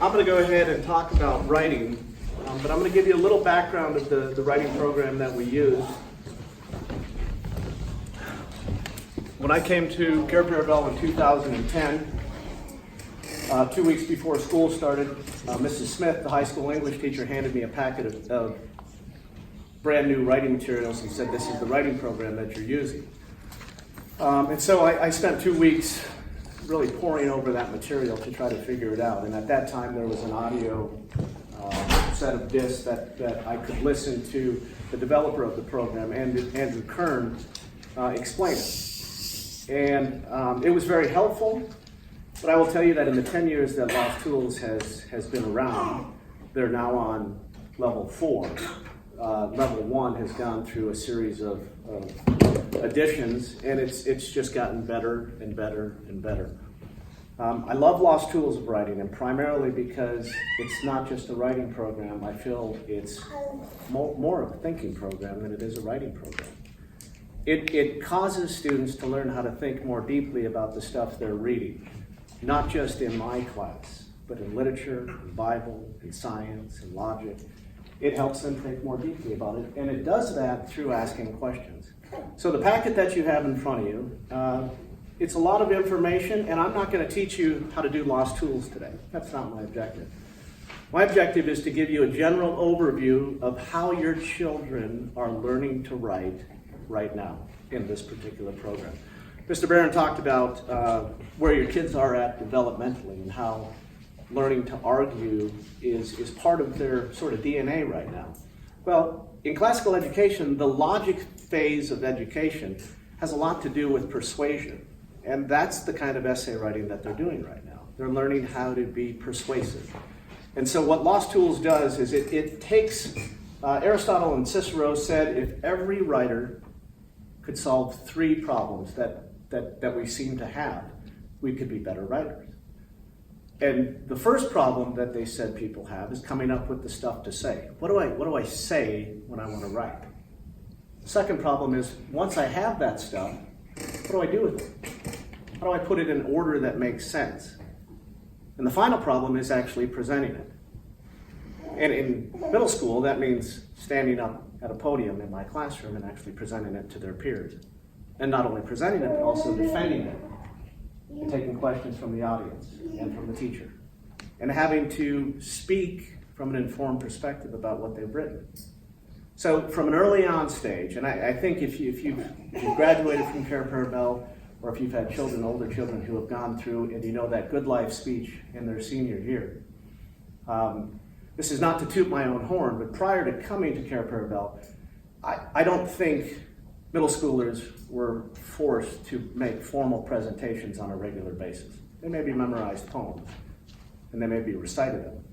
I'm going to go ahead and talk about writing, but I'm going to give you a little background of the writing program that we use. When I came to Cair Paravel in 2010, 2 weeks before school started, Mrs. Smith, the high school English teacher, handed me a packet of brand new writing materials and said, "This is the writing program that you're using." And so I spent 2 weeks really poring over that material to try to figure it out. And at that time, there was an audio set of discs that I could listen to the developer of the program, Andrew Kern, explain it. And it was very helpful, but I will tell you that in the 10 years that Lost Tools has been around, they're now on level 4. Level 1 has gone through a series of additions, and it's just gotten better and better and better. I love Lost Tools of Writing, and primarily because it's not just a writing program. I feel it's more of a thinking program than it is a writing program. It causes students to learn how to think more deeply about the stuff they're reading, not just in my class, but in literature, in Bible, in science, in logic. It helps them think more deeply about it, and it does that through asking questions. So the packet that you have in front of you, it's a lot of information, and I'm not going to teach you how to do Lost Tools today. That's not my objective. My objective is to give you a general overview of how your children are learning to write right now in this particular program. Mr. Barron talked about where your kids are at developmentally and how learning to argue is part of their sort of DNA right now. Well, in classical education, the logic phase of education has a lot to do with persuasion. And that's the kind of essay writing that they're doing right now. They're learning how to be persuasive. And so what Lost Tools does is it takes, Aristotle and Cicero said, if every writer could solve 3 problems that we seem to have, we could be better writers. And the first problem that they said people have is coming up with the stuff to say. What do I say when I want to write? The second problem is, once I have that stuff, what do I do with it? How do I put it in order that makes sense? And the final problem is actually presenting it. And in middle school, that means standing up at a podium in my classroom and actually presenting it to their peers. And not only presenting it, but also defending it, and taking questions from the audience and from the teacher, and having to speak from an informed perspective about what they've written. So from an early on stage, and I think if you've graduated from Cair Paravel, or if you've had children, older children who have gone through, and you know that Good Life speech in their senior year, this is not to toot my own horn, but prior to coming to Cair Paravel, I don't think middle schoolers were forced to make formal presentations on a regular basis. They maybe memorized poems, and they maybe recited them.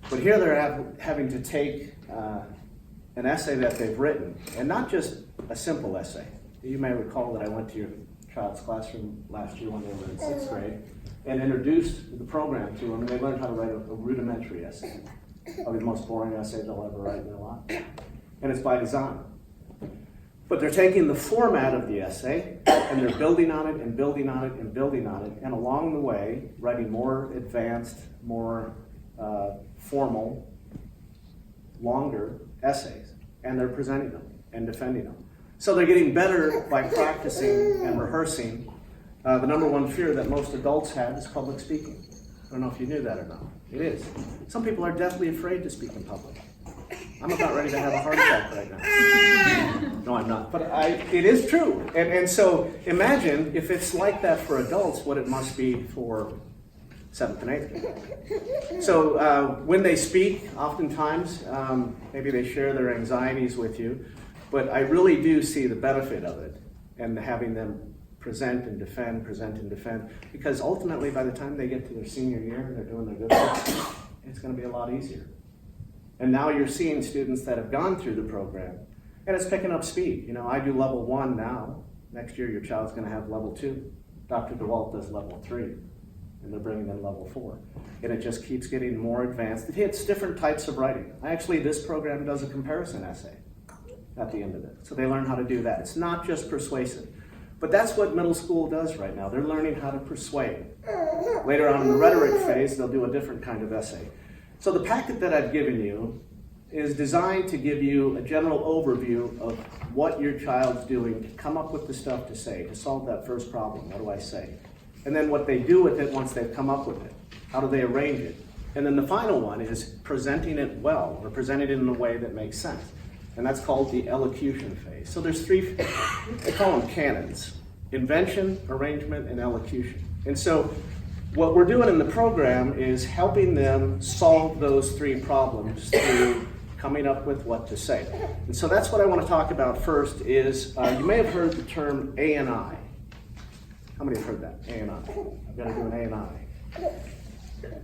But here they're having to take an essay that they've written, and not just a simple essay. You may recall that I went to your child's classroom last year when they were in 6th grade and introduced the program to them, and they learned how to write a rudimentary essay. Probably the most boring essay they'll ever write in their life. And it's by design. But they're taking the format of the essay, and they're building on it and building on it and building on it, and along the way, writing more advanced, more formal, longer essays, and they're presenting them and defending them. So they're getting better by practicing and rehearsing. The number one fear that most adults have is public speaking. I don't know if you knew that or not. It is. Some people are deathly afraid to speak in public. I'm about ready to have a heart attack right now. No, I'm not. But it is true. And so imagine if it's like that for adults, what it must be for 7th and 8th grade. So when they speak, oftentimes, maybe they share their anxieties with you, but I really do see the benefit of it and having them present and defend, because ultimately by the time they get to their senior year and they're doing their good work, it's going to be a lot easier. And now you're seeing students that have gone through the program, and it's picking up speed. You know, I do level 1 now. Next year your child's going to have level 2. Dr. DeWalt does level 3, and they're bringing in level 4. And it just keeps getting more advanced. It hits different types of writing. Actually, this program does a comparison essay at the end of it. So they learn how to do that. It's not just persuasive. But that's what middle school does right now. They're learning how to persuade. Later on in the rhetoric phase, they'll do a different kind of essay. So the packet that I've given you is designed to give you a general overview of what your child's doing to come up with the stuff to say, to solve that first problem. What do I say? And then what they do with it once they've come up with it. How do they arrange it? And then the final one is presenting it well, or presenting it in a way that makes sense. And that's called the elocution phase. So there's three, they call them canons: invention, arrangement, and elocution. And so what we're doing in the program is helping them solve those three problems through coming up with what to say. And so that's what I want to talk about first is, you may have heard the term A&I. How many have heard that? A&I. I've got to do an A&I.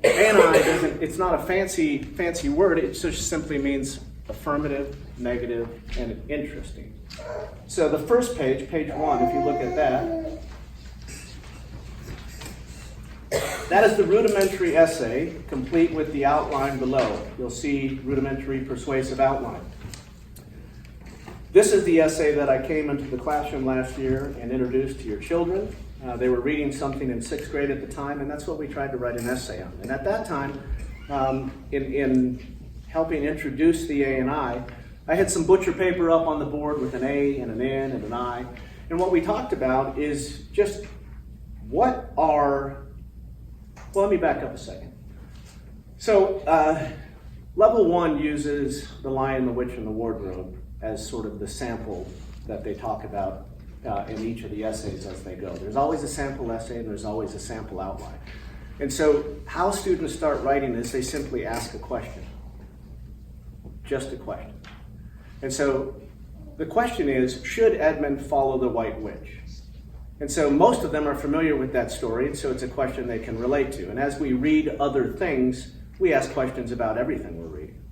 A&I it's not a fancy word. It just simply means affirmative, negative, and interesting. So the first page, page 1, if you look at that is the rudimentary essay, complete with the outline below. You'll see rudimentary persuasive outline. This is the essay that I came into the classroom last year and introduced to your children. They were reading something in 6th grade at the time, and that's what we tried to write an essay on. And at that time, in helping introduce the A&I had some butcher paper up on the board with an A and an N and an I. And what we talked about is just what are, well, let me back up a second. So level 1 uses The Lion, the Witch, and the Wardrobe as sort of the sample that they talk about in each of the essays as they go. There's always a sample essay and there's always a sample outline. And so how students start writing this, they simply ask a question. Just a question. And so the question is, should Edmund follow the White Witch? And so most of them are familiar with that story, and so it's a question they can relate to. And as we read other things, we ask questions about everything we're reading.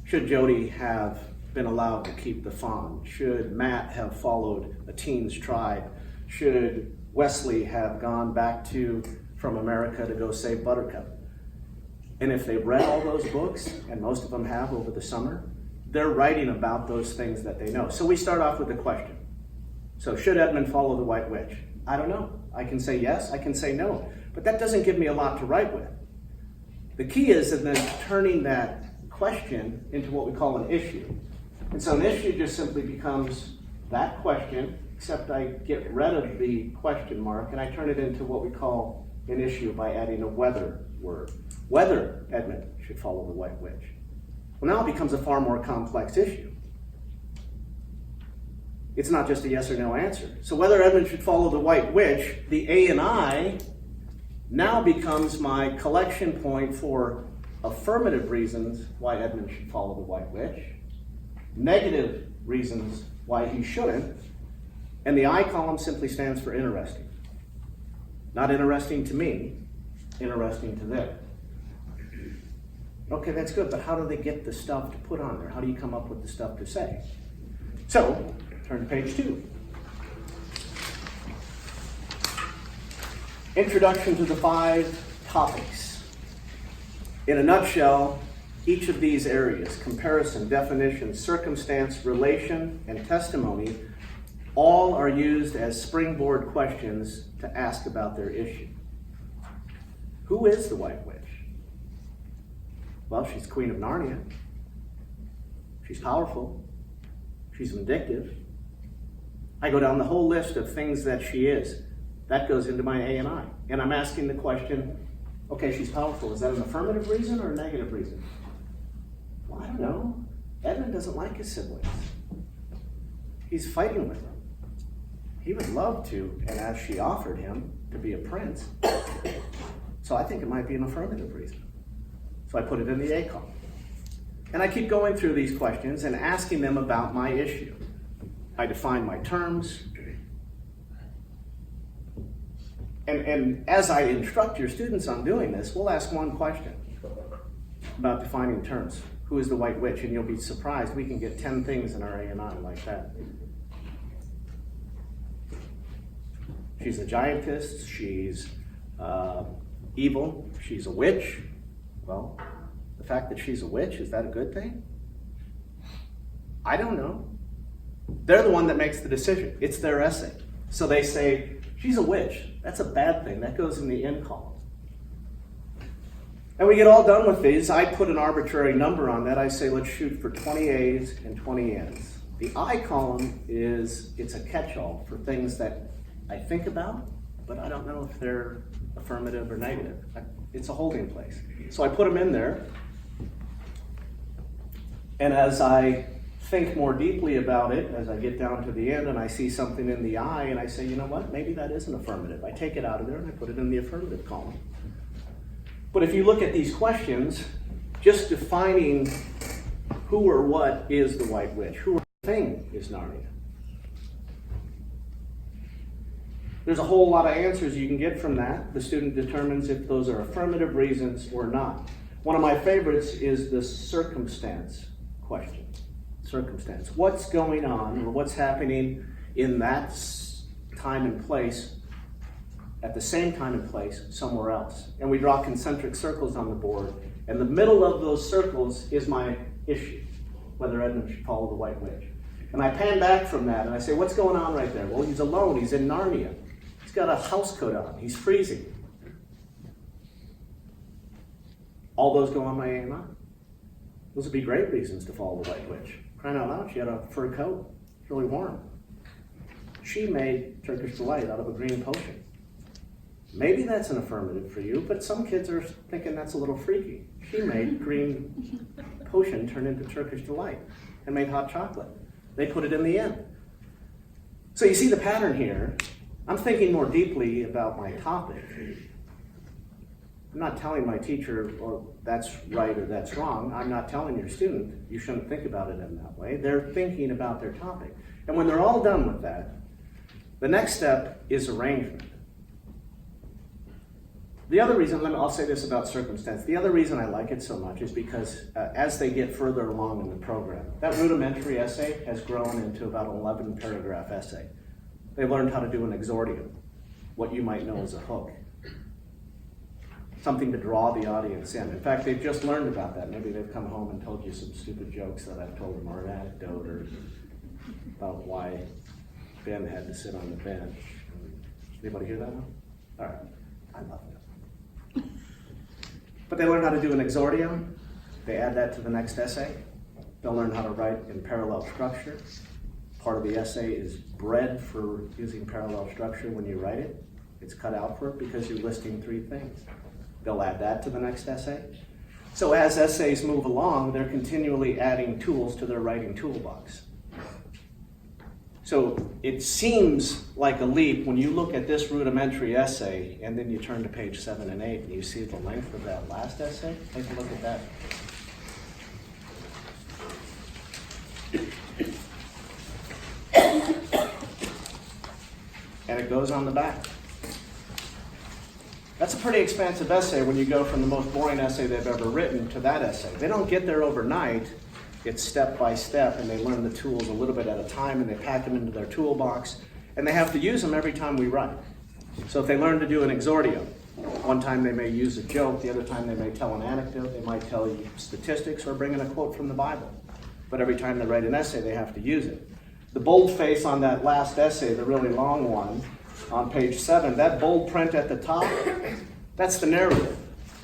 Should Jody have been allowed to keep the fawn? Should Matt have followed a teen's tribe? Should Wesley have gone back from America to go save Buttercup? And if they've read all those books, and most of them have over the summer, they're writing about those things that they know. So we start off with a question. So should Edmund follow the White Witch? I don't know. I can say yes, I can say no. But that doesn't give me a lot to write with. The key is in then turning that question into what we call an issue. And so an issue just simply becomes that question, except I get rid of the question mark and I turn it into what we call an issue by adding a whether word. Whether Edmund should follow the White Witch. Well, now it becomes a far more complex issue. It's not just a yes or no answer. So whether Edmund should follow the White Witch, the A&I now becomes my collection point for affirmative reasons why Edmund should follow the White Witch, negative reasons why he shouldn't, and the I column simply stands for interesting. Not interesting to me, interesting to them. Okay, that's good, but how do they get the stuff to put on there? How do you come up with the stuff to say? So, turn to page 2. Introduction to the 5 topics. In a nutshell, each of these areas, comparison, definition, circumstance, relation, and testimony, all are used as springboard questions to ask about their issue. Who is the White Witch? Well, she's Queen of Narnia. She's powerful. She's vindictive. I go down the whole list of things that she is. That goes into my A&I. And I'm asking the question, okay, she's powerful. Is that an affirmative reason or a negative reason? Well, I don't know. Edmund doesn't like his siblings. He's fighting with them. He would love to, and as she offered him, to be a prince. So I think it might be an affirmative reason. So I put it in the A column. And I keep going through these questions and asking them about my issue. I define my terms. And as I instruct your students on doing this, we'll ask one question about defining terms. Who is the White Witch? And you'll be surprised, we can get 10 things in our A&I like that. She's a giantess, she's evil, she's a witch. Well, the fact that she's a witch, is that a good thing? I don't know. They're the one that makes the decision. It's their essay. So they say, she's a witch. That's a bad thing. That goes in the in column. And we get all done with these. I put an arbitrary number on that. I say, let's shoot for 20 A's and 20 N's. The I column it's a catch-all for things that I think about, but I don't know if they're affirmative or negative. It's a holding place. So I put them in there. And as I think more deeply about it, as I get down to the end and I see something in the I, and I say, you know what, maybe that is an affirmative. I take it out of there and I put it in the affirmative column. But if you look at these questions, just defining who or what is the White Witch, who or thing is Narnia. There's a whole lot of answers you can get from that. The student determines if those are affirmative reasons or not. One of my favorites is the circumstance question. Circumstance. What's going on or what's happening in that time and place at the same time and place somewhere else? And we draw concentric circles on the board. And the middle of those circles is my issue, whether Edmund should follow the White Witch. And I pan back from that and I say, what's going on right there? Well, he's alone. He's in Narnia. He's got a house coat on. He's freezing. All those go on my AMI. Those would be great reasons to follow the White Witch. Crying out loud, she had a fur coat. It's really warm. She made Turkish Delight out of a green potion. Maybe that's an affirmative for you, but some kids are thinking that's a little freaky. She made green potion turn into Turkish Delight and made hot chocolate. They put it in the end. So you see the pattern here. I'm thinking more deeply about my topic. I'm not telling my teacher, well, that's right or that's wrong. I'm not telling your student, you shouldn't think about it in that way. They're thinking about their topic. And when they're all done with that, the next step is arrangement. The other reason, I'll say this about circumstance, the other reason I like it so much is because as they get further along in the program, that rudimentary essay has grown into about an 11 paragraph essay. They learned how to do an exordium, what you might know as a hook. Something to draw the audience in. In fact, they've just learned about that. Maybe they've come home and told you some stupid jokes that I've told them, or an anecdote, or about why Ben had to sit on the bench. Anybody hear that one? All right, I love it. But they learn how to do an exordium. They add that to the next essay. They'll learn how to write in parallel structure. Part of the essay is bred for using parallel structure when you write it. It's cut out for it because you're listing three things. They'll add that to the next essay. So as essays move along, they're continually adding tools to their writing toolbox. So it seems like a leap when you look at this rudimentary essay and then you turn to page 7 and 8 and you see the length of that last essay. Take a look at that. And it goes on the back. That's a pretty expansive essay when you go from the most boring essay they've ever written to that essay. They don't get there overnight. It's step by step, and they learn the tools a little bit at a time, and they pack them into their toolbox, and they have to use them every time we write. So if they learn to do an exordium, one time they may use a joke, the other time they may tell an anecdote, they might tell you statistics or bring in a quote from the Bible. But every time they write an essay, they have to use it. The boldface on that last essay, the really long one, on page 7, that bold print at the top, that's the narrative.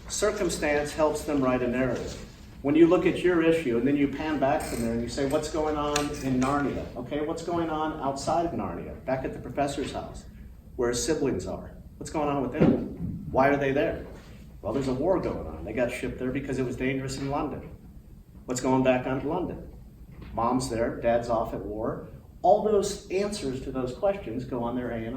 Circumstance helps them write a narrative. When you look at your issue and then you pan back from there and you say, what's going on in Narnia? Okay, what's going on outside of Narnia? Back at the professor's house, where his siblings are. What's going on with them? Why are they there? Well, there's a war going on. They got shipped there because it was dangerous in London. What's going back on to London? Mom's there, dad's off at war. All those answers to those questions go on their A&I.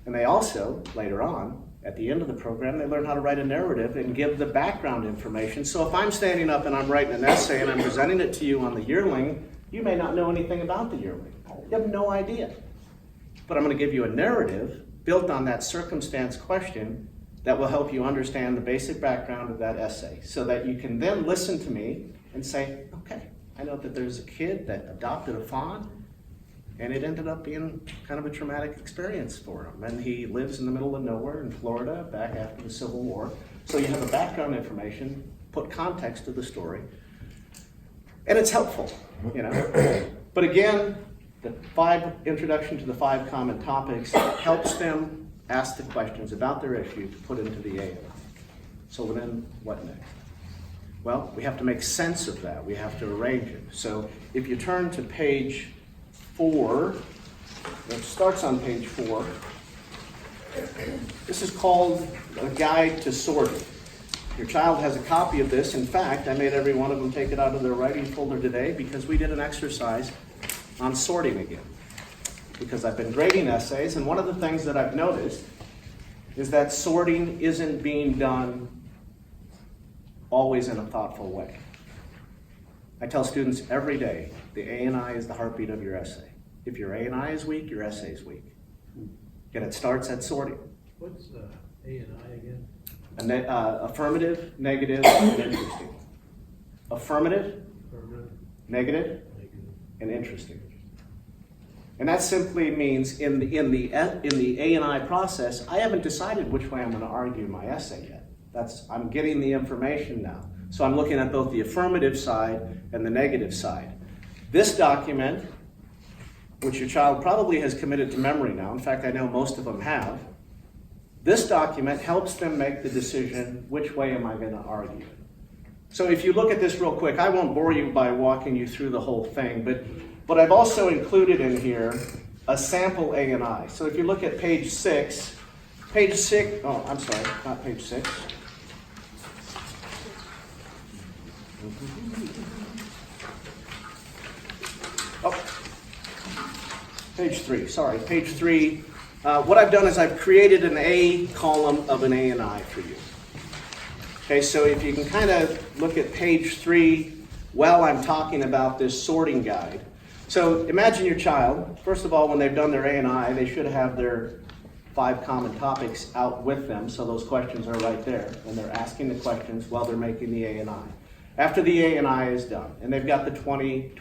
And they also, later on, at the end of the program, they learn how to write a narrative and give the background information. So if I'm standing up and I'm writing an essay and I'm presenting it to you on the yearling, you may not know anything about the yearling. You have no idea. But I'm going to give you a narrative built on that circumstance question that will help you understand the basic background of that essay so that you can then listen to me and say, okay, I know that there's a kid that adopted a fawn, and it ended up being kind of a traumatic experience for him. And he lives in the middle of nowhere in Florida back after the Civil War. So you have the background information, put context to the story, and it's helpful, you know. But again, The introduction to the 5 common topics helps them ask the questions about their issue to put into the ANI. So then what next? Well, we have to make sense of that. We have to arrange it. So if you turn to page 4, it starts on page 4. This is called a guide to sorting. Your child has a copy of this. In fact, I made every one of them take it out of their writing folder today because we did an exercise on sorting again. Because I've been grading essays, and one of the things that I've noticed is that sorting isn't being done always in a thoughtful way. I tell students every day, the ANI is the heartbeat of your essay. If your ANI is weak, your essay is weak. And it starts at sorting. What's ANI again? Affirmative, negative, and interesting. Affirmative, negative, and interesting. And that simply means in the ANI process, I haven't decided which way I'm going to argue my essay yet. I'm getting the information now. So I'm looking at both the affirmative side and the negative side. This document, which your child probably has committed to memory now, in fact I know most of them have, this document helps them make the decision, which way am I going to argue? So if you look at this real quick, I won't bore you by walking you through the whole thing, but I've also included in here a sample ANI. So if you look at page 6, oh, I'm sorry, not page 6. Oh, page 3, sorry, page 3. What I've done is I've created an A column of an ANI for you. Okay, so if you can kind of look at page 3 while I'm talking about this sorting guide. So imagine your child, first of all, when they've done their ANI, they should have their 5 common topics out with them, so those questions are right there, and they're asking the questions while they're making the ANI. After the ANI is done, and they've got the 20,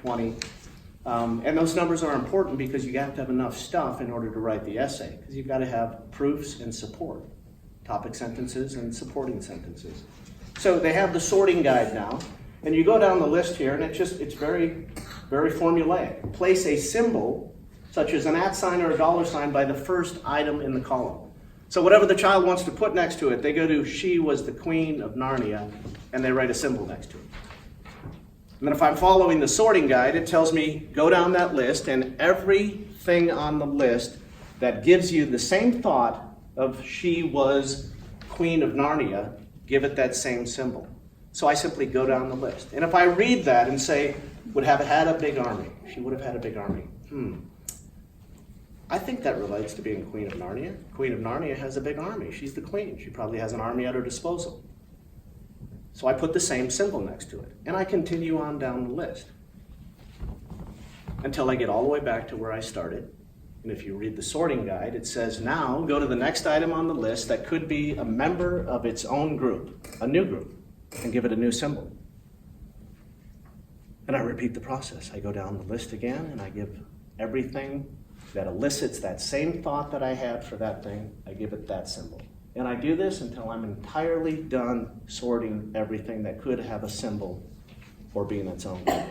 and those numbers are important because you have to have enough stuff in order to write the essay, because you've got to have proofs and support, topic sentences and supporting sentences. So they have the sorting guide now, and you go down the list here, and it's very, very formulaic. Place a symbol, such as an @ or a $sign, by the first item in the column. So whatever the child wants to put next to it, they go to "She was the Queen of Narnia," and they write a symbol next to it. And then if I'm following the sorting guide, it tells me go down that list, and everything on the list that gives you the same thought of "She was Queen of Narnia," give it that same symbol. So I simply go down the list. And if I read that and say, would have had a big army, she would have had a big army. I think that relates to being Queen of Narnia. Queen of Narnia has a big army. She's the queen. She probably has an army at her disposal. So I put the same symbol next to it. And I continue on down the list until I get all the way back to where I started. And if you read the sorting guide, it says now go to the next item on the list that could be a member of its own group, a new group, and give it a new symbol. And I repeat the process. I go down the list again and I give everything that elicits that same thought that I had for that thing, I give it that symbol. And I do this until I'm entirely done sorting everything that could have a symbol or be in its own group.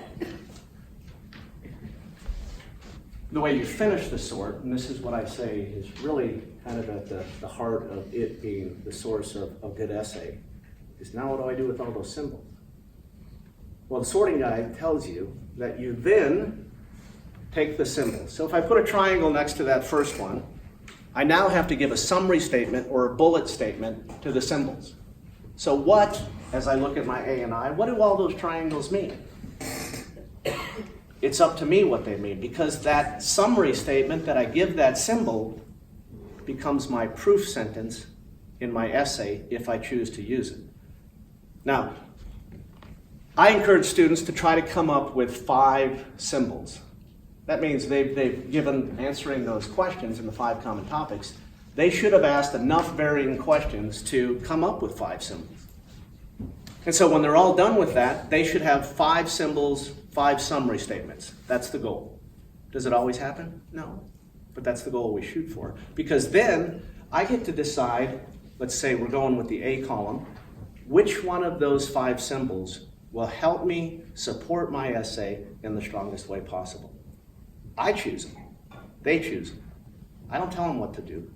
The way you finish the sort, and this is what I say is really kind of at the heart of it being the source of a good essay, is now what do I do with all those symbols? Well, the sorting guide tells you that you then take the symbols. So if I put a triangle next to that first one, I now have to give a summary statement or a bullet statement to the symbols. So what, as I look at my ANI, what do all those triangles mean? It's up to me what they mean, because that summary statement that I give that symbol becomes my proof sentence in my essay if I choose to use it. Now, I encourage students to try to come up with 5 symbols. That means they've given answering those questions in the 5 common topics. They should have asked enough varying questions to come up with 5 symbols. And so when they're all done with that, they should have 5 symbols, 5 summary statements. That's the goal. Does it always happen? No. But that's the goal we shoot for. Because then I get to decide, let's say we're going with the A column, which one of those 5 symbols will help me support my essay in the strongest way possible. I choose them. They choose them. I don't tell them what to do.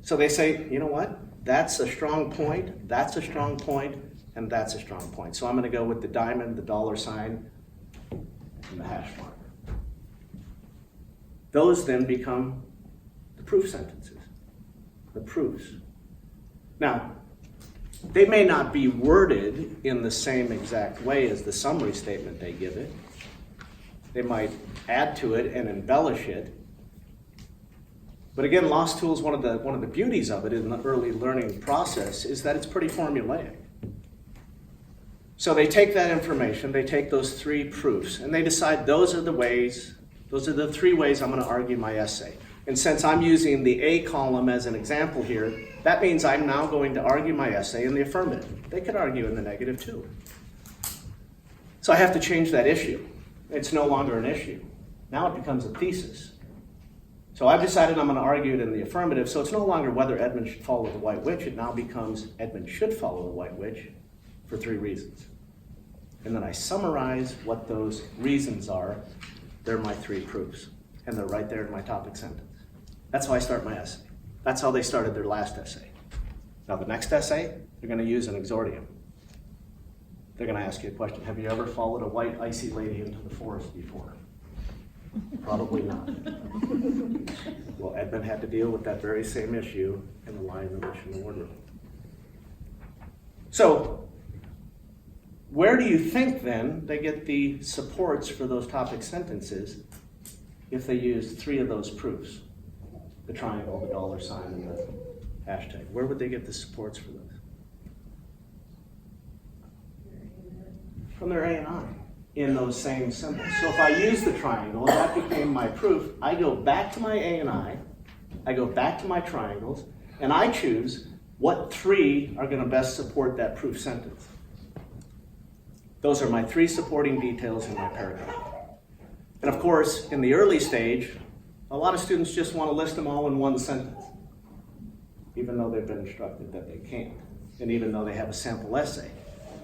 So they say, you know what? That's a strong point, that's a strong point, and that's a strong point. So I'm going to go with the diamond, the dollar sign, and the hash mark. Those then become the proof sentences, the proofs. Now, they may not be worded in the same exact way as the summary statement they give it. They might add to it and embellish it. But again, Lost Tools, one of the beauties of it in the early learning process is that it's pretty formulaic. So they take that information, they take those three proofs, and they decide those are the three ways I'm going to argue my essay. And since I'm using the A column as an example here, that means I'm now going to argue my essay in the affirmative. They could argue in the negative too. So I have to change that issue. It's no longer an issue. Now it becomes a thesis. So I've decided I'm going to argue it in the affirmative, so it's no longer whether Edmund should follow the white witch. It now becomes Edmund should follow the white witch for 3 reasons. And then I summarize what those reasons are. They're my 3 proofs. And they're right there in my topic sentence. That's how I start my essay. That's how they started their last essay. Now the next essay, they're going to use an exordium. They're going to ask you a question. Have you ever followed a white, icy lady into the forest before? Probably not. Well, Edmund had to deal with that very same issue in The Lion, the Witch, and the Wardrobe. So, where do you think then they get the supports for those topic sentences if they use 3 of those proofs? The triangle, the dollar sign, and the hashtag. Where would they get the supports for those? From their A and I in those same symbols. So if I use the triangle, that became my proof. I go back to my A and I go back to my triangles, and I choose what 3 are going to best support that proof sentence. Those are my 3 supporting details in my paragraph. And of course, in the early stage, a lot of students just want to list them all in one sentence, even though they've been instructed that they can't, and even though they have a sample essay.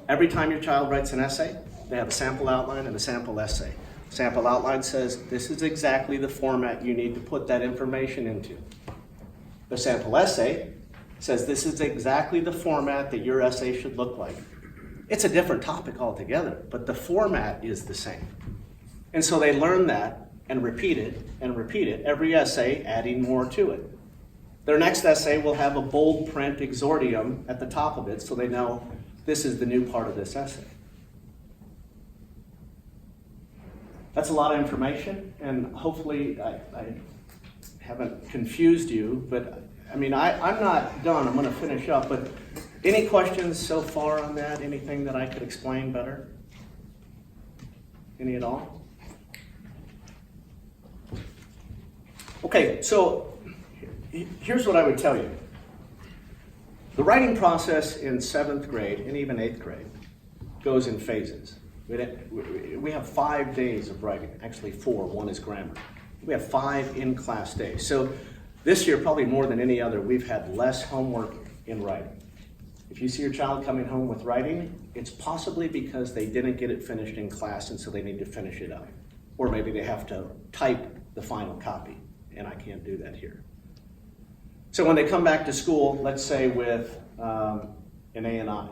Every time your child writes an essay, they have a sample outline and a sample essay. Sample outline says, this is exactly the format you need to put that information into. The sample essay says, this is exactly the format that your essay should look like. It's a different topic altogether, but the format is the same. And so they learn that and repeat it, every essay adding more to it. Their next essay will have a bold print exordium at the top of it so they know this is the new part of this essay. That's a lot of information, and hopefully I haven't confused you, but I'm not done. I'm going to finish up, but any questions so far on that? Anything that I could explain better? Any at all? Okay, so here's what I would tell you. The writing process in 7th grade and even 8th grade goes in phases. We have 5 days of writing, actually 4, 1 is grammar. We have 5 in-class days. So this year, probably more than any other, we've had less homework in writing. If you see your child coming home with writing, it's possibly because they didn't get it finished in class and so they need to finish it up. Or maybe they have to type the final copy, and I can't do that here. So when they come back to school, let's say with an A and I,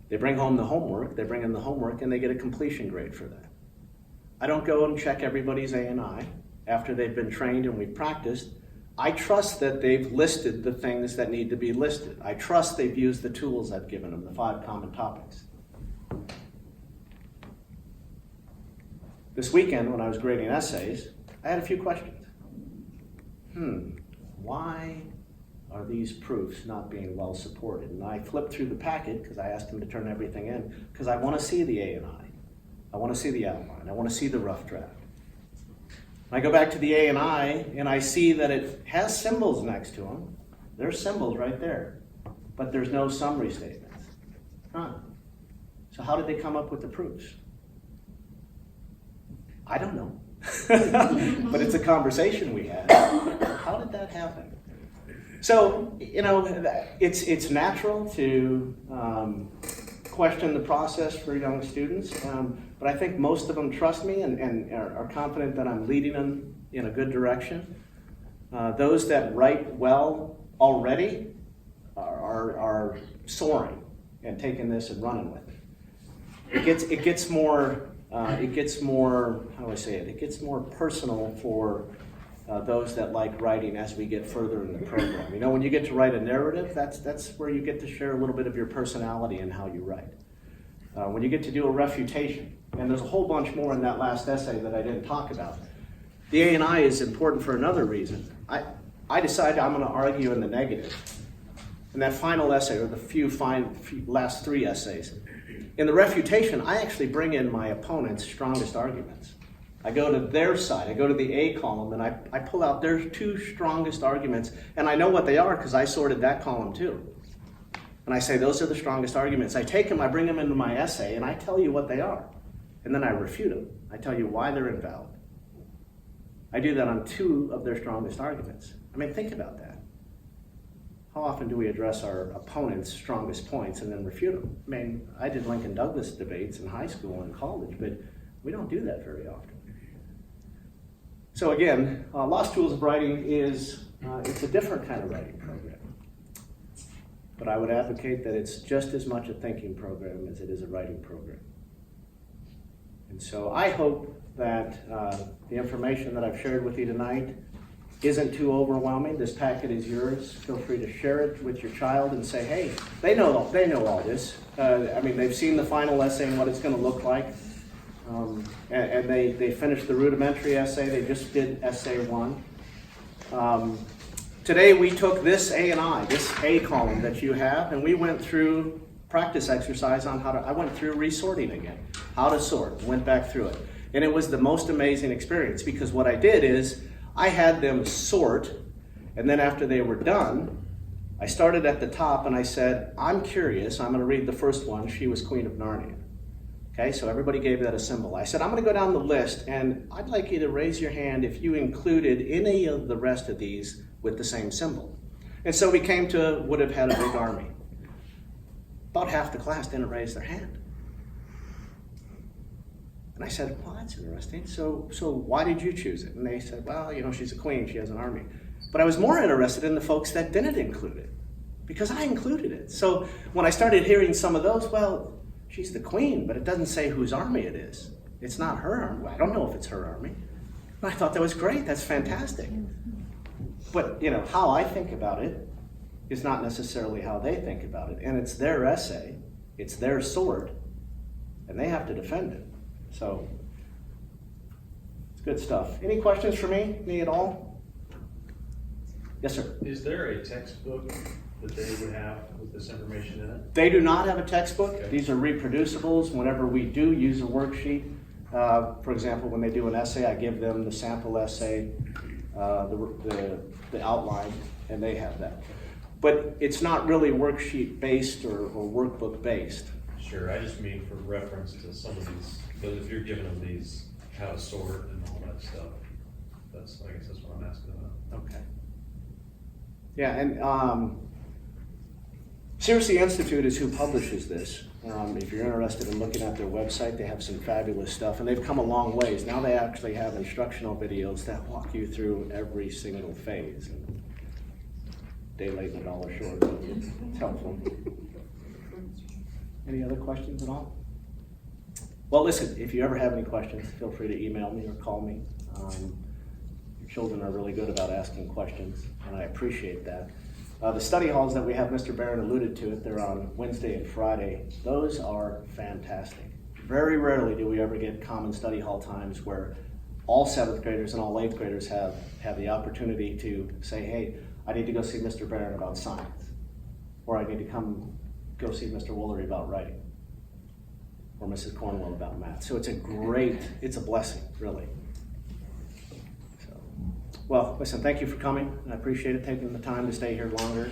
they bring home the homework, they bring in the homework, and they get a completion grade for that. I don't go and check everybody's A and I after they've been trained and we've practiced. I trust that they've listed the things that need to be listed. I trust they've used the tools I've given them, the 5 common topics. This weekend, when I was grading essays, I had a few questions. Why are these proofs not being well supported? And I flipped through the packet because I asked them to turn everything in because I want to see the A and I. I want to see the outline. I want to see the rough draft. I go back to the A and I see that it has symbols next to them. There's symbols right there, but there's no summary statements. So how did they come up with the proofs? I don't know, but it's a conversation we had. How did that happen? So, it's natural to question the process for young students, but I think most of them trust me and are confident that I'm leading them in a good direction. Those that write well already are soaring and taking this and running with it. It gets more, how do I say it? It gets more personal for those that like writing as we get further in the program. You know, when you get to write a narrative, that's where you get to share a little bit of your personality and how you write. When you get to do a refutation, and there's a whole bunch more in that last essay that I didn't talk about. The A&I is important for another reason. I decided I'm going to argue in the negative. In that final essay, or the few last 3 essays, in the refutation, I actually bring in my opponent's strongest arguments. I go to their side, I go to the A column, and I pull out their 2 strongest arguments, and I know what they are because I sorted that column too. And I say, those are the strongest arguments. I take them, I bring them into my essay, and I tell you what they are. And then I refute them. I tell you why they're invalid. I do that on 2 of their strongest arguments. I mean, think about that. How often do we address our opponent's strongest points and then refute them? I mean, I did Lincoln Douglas debates in high school and college, but we don't do that very often. So again, Law Schools of Writing is it's a different kind of writing program. But I would advocate that it's just as much a thinking program as it is a writing program. And so I hope that the information that I've shared with you tonight isn't too overwhelming. This packet is yours. Feel free to share it with your child and say, hey, they know all this. I mean, they've seen the final essay and what it's going to look like. And they finished the rudimentary essay. They just did essay 1. Today we took this A and I, this A column that you have, and we went through practice exercise on I went through resorting again, how to sort, went back through it. And it was the most amazing experience because what I did is I had them sort, and then after they were done, I started at the top and I said, I'm curious, I'm going to read the first one, She Was Queen of Narnia. Okay, so everybody gave that a symbol. I said, I'm going to go down the list, and I'd like you to raise your hand if you included any of the rest of these with the same symbol. And so we came to would have had a big army. About half the class didn't raise their hand. And I said, well, that's interesting. So why did you choose it? And they said, well, you know, she's a queen, she has an army. But I was more interested in the folks that didn't include it, because I included it. So when I started hearing some of those, well, she's the queen, but it doesn't say whose army it is. It's not her army. I don't know if it's her army. And I thought that was great. That's fantastic. But, you know, how I think about it is not necessarily how they think about it. And it's their essay. It's their sword. And they have to defend it. So, it's good stuff. Any questions for me? Me at all? Yes, sir. Is there a textbook that they would have with this information in it? They do not have a textbook. Okay. These are reproducibles. Whenever we do use a worksheet, for example, when they do an essay, I give them the sample essay, the outline, and they have that. But it's not really worksheet based or workbook based. Sure, I just mean for reference to some of these, but if you're giving them these, how to sort and all that stuff, I guess that's what I'm asking about. Okay. Yeah, and Searcy Institute is who publishes this. If you're interested in looking at their website, they have some fabulous stuff, and they've come a long ways. Now they actually have instructional videos that walk you through every single phase. Day late and a dollar short, but it's helpful. Any other questions at all? Well, listen, if you ever have any questions, feel free to email me or call me. Your children are really good about asking questions, and I appreciate that. The study halls that we have, Mr. Barron alluded to it, they're on Wednesday and Friday. Those are fantastic. Very rarely do we ever get common study hall times where all 7th graders and all 8th graders have the opportunity to say, hey, I need to go see Mr. Barron about science, or I need to go see Mr. Woolery about writing, or Mrs. Cornwell about math. So it's a blessing, really. Well, listen, thank you for coming. I appreciate it, taking the time to stay here longer.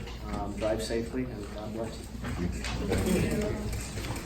Drive safely, and God bless you.